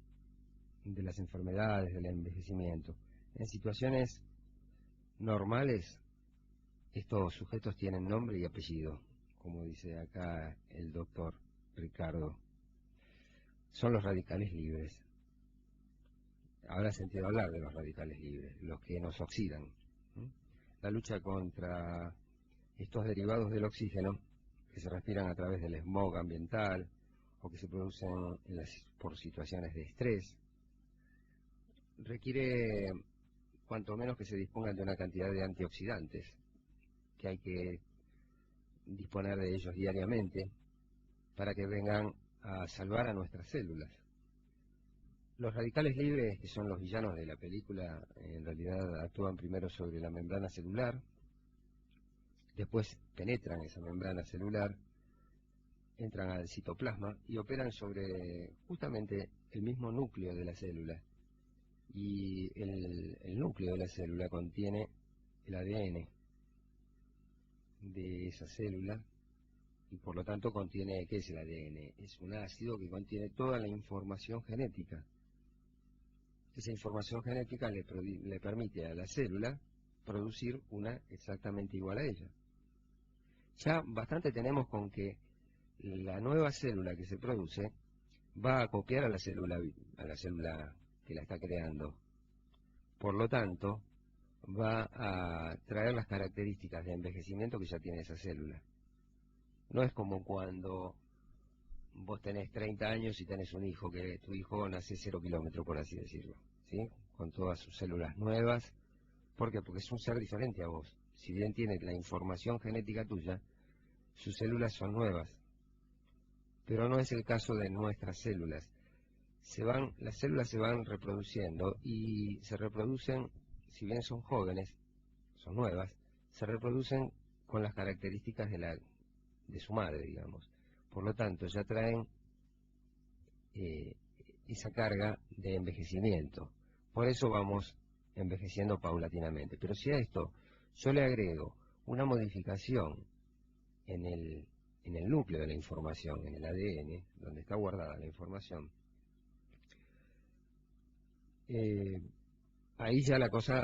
de las enfermedades, del envejecimiento? En situaciones normales, estos sujetos tienen nombre y apellido, como dice acá el doctor Ricardo. Son los radicales libres. Habrá sentido hablar de los radicales libres, los que nos oxidan. La lucha contra estos derivados del oxígeno, que se respiran a través del smog ambiental, o que se producen por situaciones de estrés, requiere cuanto menos que se dispongan de una cantidad de antioxidantes, que hay que disponer de ellos diariamente para que vengan a salvar a nuestras células. Los radicales libres, que son los villanos de la película, en realidad actúan primero sobre la membrana celular, después penetran esa membrana celular, entran al citoplasma y operan sobre justamente el mismo núcleo de la célula. Y el núcleo de la célula contiene el ADN de esa célula, y por lo tanto contiene, ¿qué es el ADN? Es un ácido que contiene toda la información genética. Esa información genética le permite a la célula producir una exactamente igual a ella. Ya bastante tenemos con que la nueva célula que se produce va a copiar a la célula que la está creando. Por lo tanto, va a traer las características de envejecimiento que ya tiene esa célula. No es como cuando vos tenés 30 años y tenés un hijo, que tu hijo nace 0 kilómetros, por así decirlo, ¿sí? Con todas sus células nuevas. ¿Por qué? Porque es un ser diferente a vos. Si bien tiene la información genética tuya, sus células son nuevas. Pero no es el caso de nuestras células. Las células se van reproduciendo y se reproducen, si bien son jóvenes, son nuevas, se reproducen con las características de su madre, digamos. Por lo tanto, ya traen esa carga de envejecimiento. Por eso vamos envejeciendo paulatinamente. Pero si a esto yo le agrego una modificación en el núcleo de la información, en el ADN, donde está guardada la información, ahí ya la cosa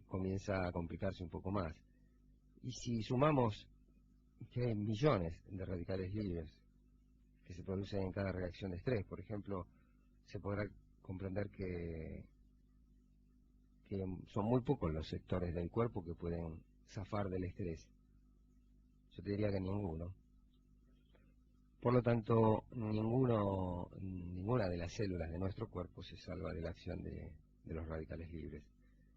comienza a complicarse un poco más. Y si sumamos que hay millones de radicales libres que se producen en cada reacción de estrés, por ejemplo, se podrá comprender que son muy pocos los sectores del cuerpo que pueden zafar del estrés. Yo te diría que ninguno. Por lo tanto, ninguna de las células de nuestro cuerpo se salva de la acción de los radicales libres.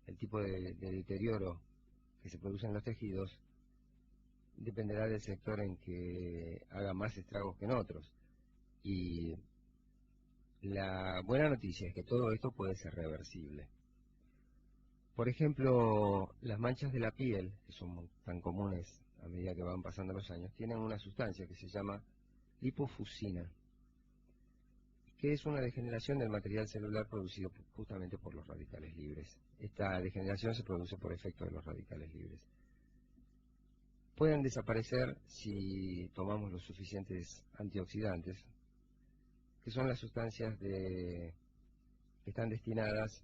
El tipo de deterioro que se produce en los tejidos dependerá del sector en que haga más estragos que en otros. Y la buena noticia es que todo esto puede ser reversible. Por ejemplo, las manchas de la piel, que son tan comunes a medida que van pasando los años, tienen una sustancia que se llama lipofuscina, que es una degeneración del material celular producido justamente por los radicales libres. Esta degeneración se produce por efecto de los radicales libres. Pueden desaparecer si tomamos los suficientes antioxidantes, que son las sustancias que están destinadas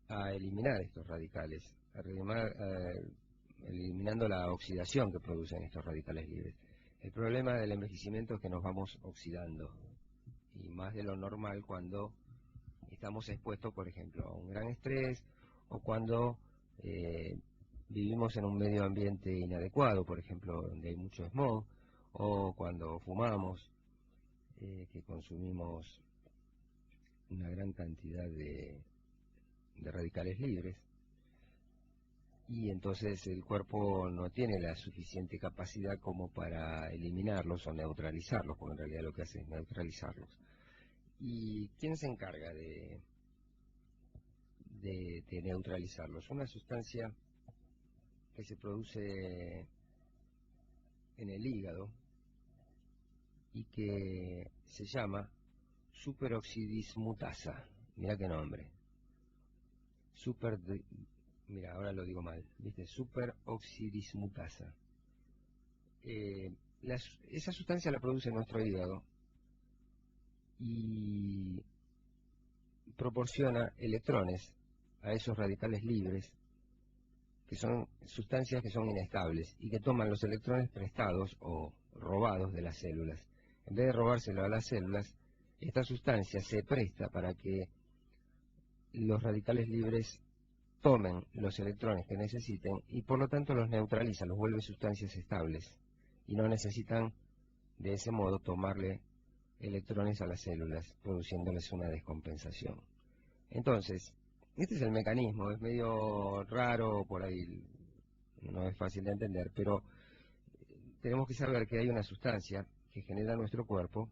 a eliminar estos radicales, eliminando la oxidación que producen estos radicales libres. El problema del envejecimiento es que nos vamos oxidando, y más de lo normal cuando estamos expuestos, por ejemplo, a un gran estrés, o cuando vivimos en un medio ambiente inadecuado, por ejemplo, donde hay mucho smog, o cuando fumamos, que consumimos una gran cantidad de radicales libres, y entonces el cuerpo no tiene la suficiente capacidad como para eliminarlos o neutralizarlos, porque en realidad lo que hace es neutralizarlos. ¿Y quién se encarga de neutralizarlos? Una sustancia que se produce en el hígado y que se llama superoxidismutasa. Mira qué nombre. Mira, ahora lo digo mal, ¿viste? Superoxidismutasa. Esa sustancia la produce nuestro hígado y proporciona electrones a esos radicales libres que son sustancias que son inestables y que toman los electrones prestados o robados de las células. En vez de robárselo a las células, esta sustancia se presta para que los radicales libres tomen los electrones que necesiten y por lo tanto los neutraliza, los vuelve sustancias estables y no necesitan de ese modo tomarle electrones a las células, produciéndoles una descompensación. Entonces, este es el mecanismo, es medio raro, por ahí no es fácil de entender, pero tenemos que saber que hay una sustancia que genera nuestro cuerpo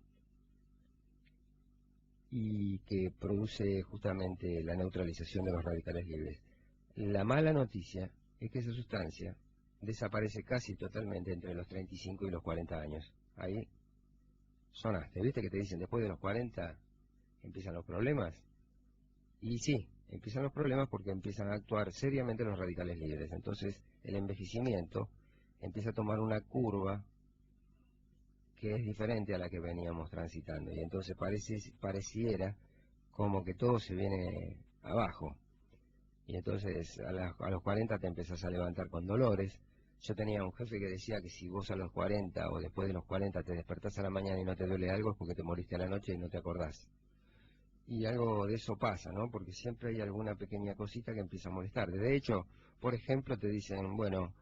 y que produce justamente la neutralización de los radicales libres. La mala noticia es que esa sustancia desaparece casi totalmente entre los 35 y los 40 años. Ahí sonaste, ¿viste que te dicen después de los 40 empiezan los problemas? Y sí, empiezan los problemas porque empiezan a actuar seriamente los radicales libres. Entonces el envejecimiento empieza a tomar una curva que es diferente a la que veníamos transitando. Y entonces pareciera como que todo se viene abajo. Y entonces a los 40 te empezás a levantar con dolores. Yo tenía un jefe que decía que si vos a los 40 o después de los 40 te despertás a la mañana y no te duele algo es porque te moriste a la noche y no te acordás. Y algo de eso pasa, ¿no? Porque siempre hay alguna pequeña cosita que empieza a molestar. De hecho, por ejemplo, te dicen, bueno,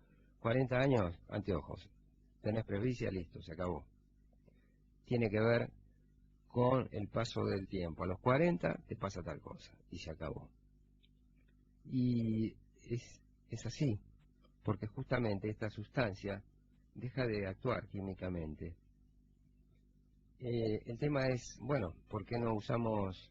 40 años, anteojos. Tenés presbicia, listo, se acabó. Tiene que ver con el paso del tiempo. A los 40 te pasa tal cosa y se acabó. Y es así, porque justamente esta sustancia deja de actuar químicamente. El tema es, bueno, ¿por qué no usamos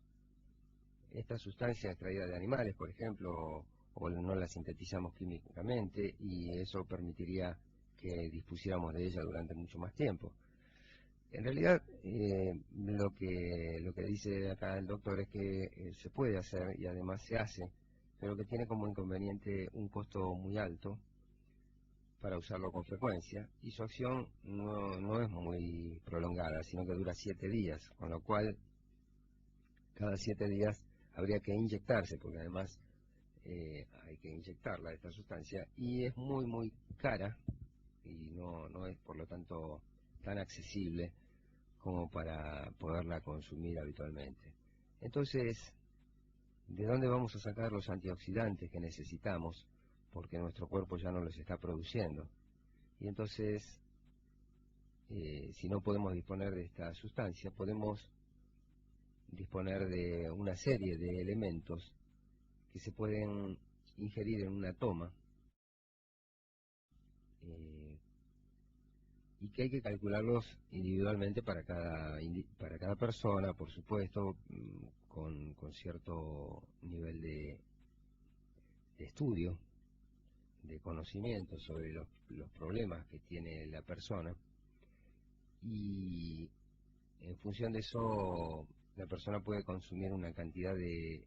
esta sustancia extraída de animales, por ejemplo, o no la sintetizamos químicamente y eso permitiría que dispusiéramos de ella durante mucho más tiempo? En realidad, lo que dice acá el doctor es que se puede hacer y además se hace, pero que tiene como inconveniente un costo muy alto para usarlo con frecuencia y su acción no es muy prolongada, sino que dura 7 días, con lo cual cada 7 días habría que inyectarse, porque además hay que inyectarla, esta sustancia, y es muy cara y no es por lo tanto tan accesible como para poderla consumir habitualmente. Entonces, ¿de dónde vamos a sacar los antioxidantes que necesitamos? Porque nuestro cuerpo ya no los está produciendo. Y entonces, si no podemos disponer de esta sustancia, podemos disponer de una serie de elementos que se pueden ingerir en una toma y que hay que calcularlos individualmente para cada persona, por supuesto, con cierto nivel de estudio, de conocimiento sobre los problemas que tiene la persona, y en función de eso la persona puede consumir una cantidad de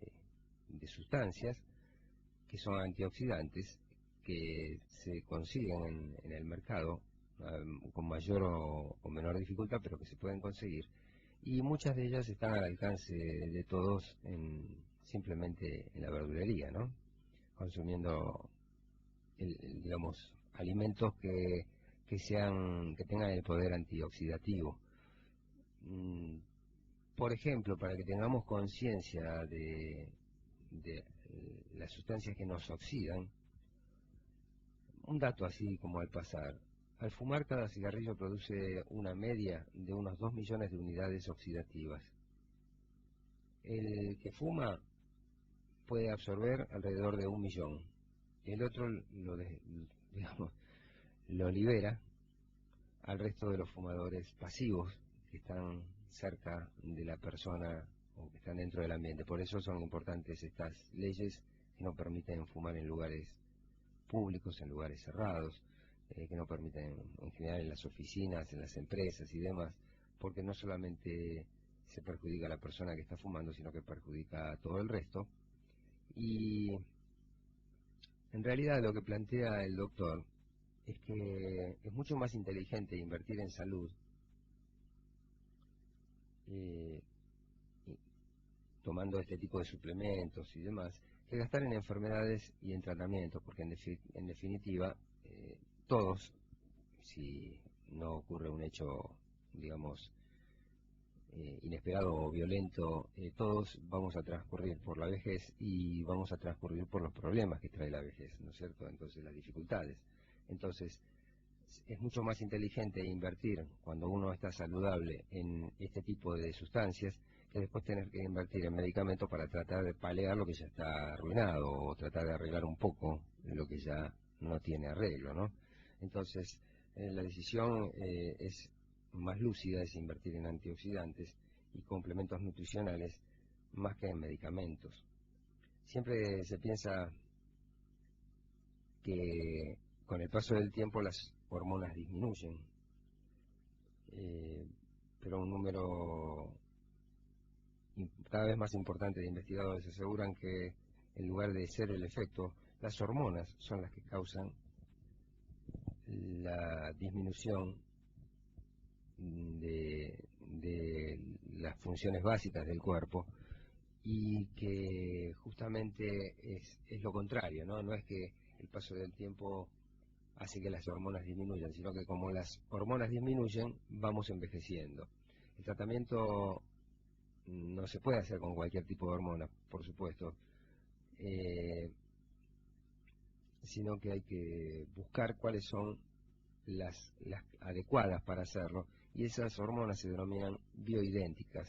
sustancias que son antioxidantes que se consiguen en el mercado con mayor o menor dificultad, pero que se pueden conseguir, y muchas de ellas están al alcance de todos simplemente en la verdulería, ¿no? Consumiendo digamos, alimentos que tengan el poder antioxidativo. Por ejemplo, para que tengamos conciencia de las sustancias que nos oxidan, un dato así como al pasar: al fumar, cada cigarrillo produce una media de unos 2 millones de unidades oxidativas. El que fuma puede absorber alrededor de 1 millón. El otro lo libera al resto de los fumadores pasivos que están cerca de la persona o que están dentro del ambiente. Por eso son importantes estas leyes que no permiten fumar en lugares públicos, en lugares cerrados, que no permiten en general en las oficinas, en las empresas y demás, porque no solamente se perjudica a la persona que está fumando, sino que perjudica a todo el resto. Y en realidad lo que plantea el doctor es que es mucho más inteligente invertir en salud tomando este tipo de suplementos y demás, que gastar en enfermedades y en tratamientos, porque en definitiva todos, si no ocurre un hecho, digamos, inesperado o violento, todos vamos a transcurrir por la vejez y vamos a transcurrir por los problemas que trae la vejez, ¿no es cierto? Entonces, las dificultades. Entonces, es mucho más inteligente invertir cuando uno está saludable en este tipo de sustancias que después tener que invertir en medicamentos para tratar de paliar lo que ya está arruinado o tratar de arreglar un poco lo que ya no tiene arreglo, ¿no? Entonces, la decisión es más lúcida, es invertir en antioxidantes y complementos nutricionales más que en medicamentos. Siempre se piensa que con el paso del tiempo las hormonas disminuyen, pero un número cada vez más importante de investigadores aseguran que en lugar de ser el efecto, las hormonas son las que causan la disminución de las funciones básicas del cuerpo, y que justamente es lo contrario, ¿no? No es que el paso del tiempo hace que las hormonas disminuyan, sino que como las hormonas disminuyen, vamos envejeciendo. El tratamiento no se puede hacer con cualquier tipo de hormona, por supuesto, sino que hay que buscar cuáles son las adecuadas para hacerlo, y esas hormonas se denominan bioidénticas,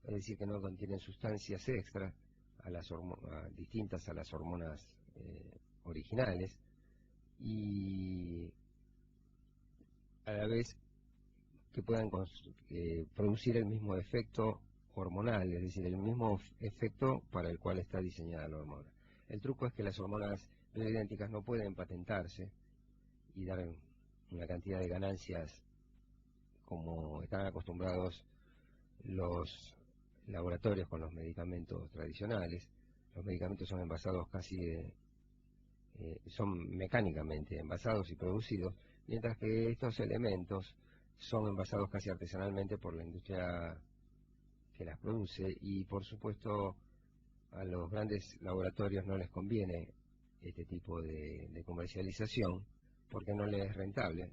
es decir, que no contienen sustancias extra distintas a las hormonas originales, y a la vez que puedan producir el mismo efecto hormonal, es decir, el mismo efecto para el cual está diseñada la hormona. El truco es que las hormonas bioidénticas no pueden patentarse y dar una cantidad de ganancias como están acostumbrados los laboratorios con los medicamentos tradicionales. Los medicamentos son envasados son mecánicamente envasados y producidos, mientras que estos elementos son envasados casi artesanalmente por la industria que las produce, y por supuesto a los grandes laboratorios no les conviene este tipo de comercialización porque no les es rentable,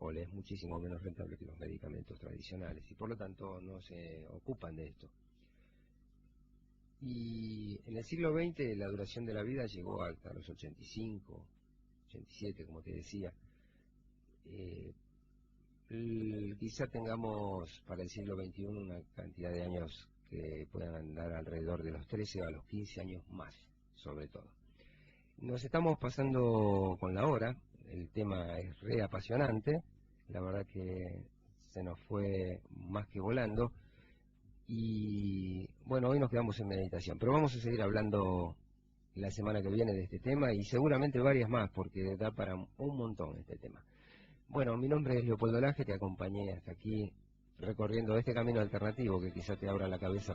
o les es muchísimo menos rentable que los medicamentos tradicionales, y por lo tanto no se ocupan de esto. Y en el siglo XX la duración de la vida llegó hasta los 85, 87, como te decía. Quizá tengamos para el siglo XXI una cantidad de años que puedan andar alrededor de los 13 a los 15 años más, sobre todo. Nos estamos pasando con la hora, el tema es re apasionante, la verdad que se nos fue más que volando, y bueno, hoy nos quedamos en meditación, pero vamos a seguir hablando la semana que viene de este tema y seguramente varias más, porque da para un montón este tema. Bueno, mi nombre es Leopoldo Laje, te acompañé hasta aquí recorriendo este camino alternativo que quizá te abra la cabeza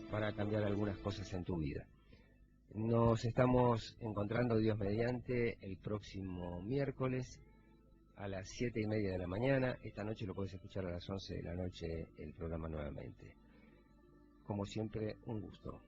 para cambiar algunas cosas en tu vida. Nos estamos encontrando, Dios mediante, el próximo miércoles a las 7:30 de la mañana. Esta noche lo puedes escuchar a las 11 de la noche el programa nuevamente. Como siempre, un gusto.